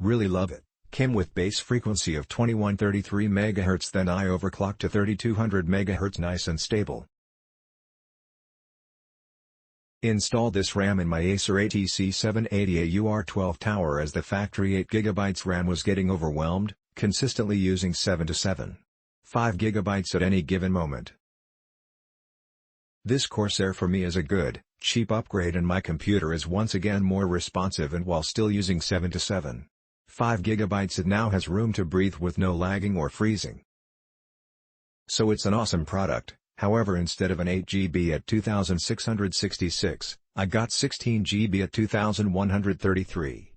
Really love it. Came with base frequency of 2133 MHz, then I overclocked to 3200 MHz, nice and stable. Install this RAM in my Acer ATC780 AUR12 tower as the factory 8GB RAM was getting overwhelmed, consistently using 7 to 5 GB at any given moment. This Corsair for me is a good, cheap upgrade, and my computer is once again more responsive, and while still using 7 to 5 GB it now has room to breathe with no lagging or freezing. So it's an awesome product. However, instead of an 8GB at 2666, I got 16GB at 2133.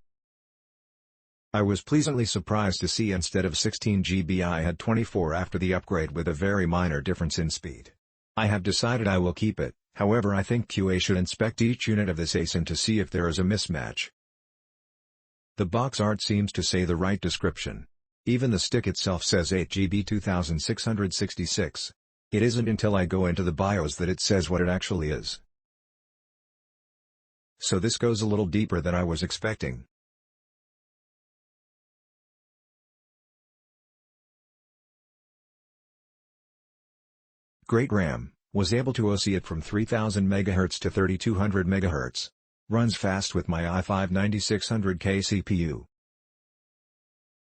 I was pleasantly surprised to see instead of 16GB I had 24 after the upgrade, with a very minor difference in speed. I have decided I will keep it, however I think QA should inspect each unit of this ASIN to see if there is a mismatch. The box art seems to say the right description. Even the stick itself says 8GB 2666. It isn't until I go into the BIOS that it says what it actually is. So this goes a little deeper than I was expecting. Great RAM, was able to OC it from 3000 MHz to 3200 MHz. Runs fast with my i5-9600K CPU.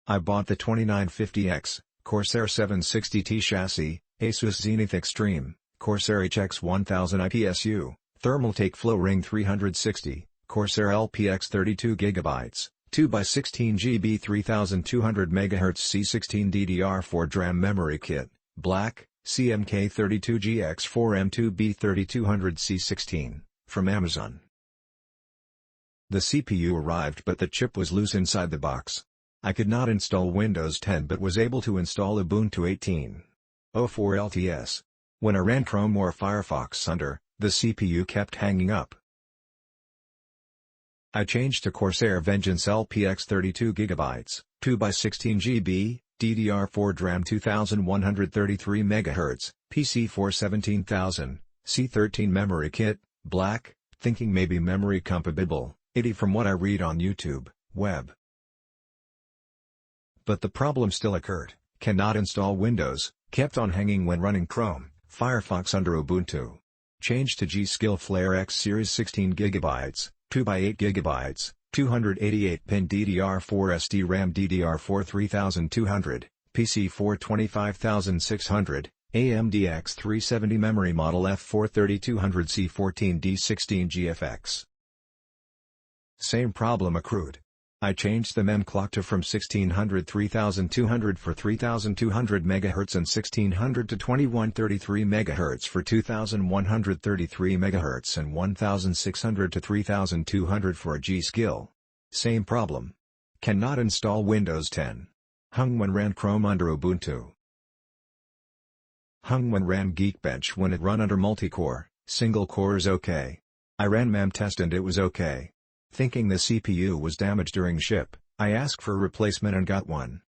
I bought the 2950X, Corsair 760T chassis, Asus Zenith Extreme, Corsair HX1000 IPSU, Thermaltake Flow Ring 360, Corsair LPX 32GB, 2x16GB 3200 MHz C15 DDR4 DRAM memory kit, black, CMK16GX4M2B3000C15, from Amazon. The CPU arrived but the chip was loose inside the box. I could not install Windows 10 but was able to install Ubuntu 18.04 LTS. When I ran Chrome or Firefox under, the CPU kept hanging up. I changed to Corsair Vengeance LPX 32GB, 2x16GB, DDR4 DRAM 2133 MHz, PC4 17000, C13 memory kit, black, thinking maybe memory compatible, 80 from what I read on YouTube, web. But the problem still occurred, cannot install Windows, kept on hanging when running Chrome, Firefox under Ubuntu. Changed to G-Skill Flare X Series 16GB, 2x8GB, 288-pin DDR4 SD-RAM DDR4 3200, PC4 25600, AMD X370 memory model F4 3200C14 D16 GFX. Same problem accrued. I changed the mem clock to from 1600 3200 for 3200 MHz and 1600 to 2133 MHz for 2133 MHz and 1600 to 3200 for a G-Skill. Same problem. Cannot install Windows 10. Hung when ran Chrome under Ubuntu. Hung when ran Geekbench when it run under multi-core, single core is okay. I ran mem test and it was okay. Thinking the CPU was damaged during ship, I asked for a replacement and got one.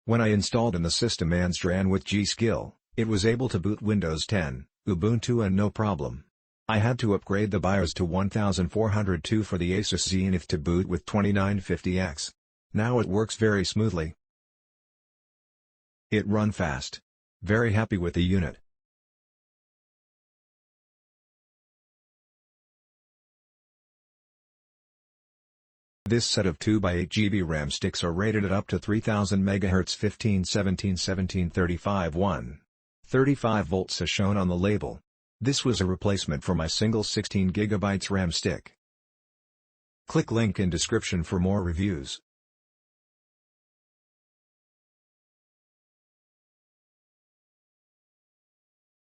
When I installed in the system and ran with G-Skill, it was able to boot Windows 10, Ubuntu and no problem. I had to upgrade the BIOS to 1402 for the Asus Zenith to boot with 2950X. Now it works very smoothly. It run fast. Very happy with the unit. This set of 2x8GB RAM sticks are rated at up to 3000 MHz 15-17-17-35 1. 35 volts as shown on the label. This was a replacement for my single 16GB RAM stick. Click link in description for more reviews.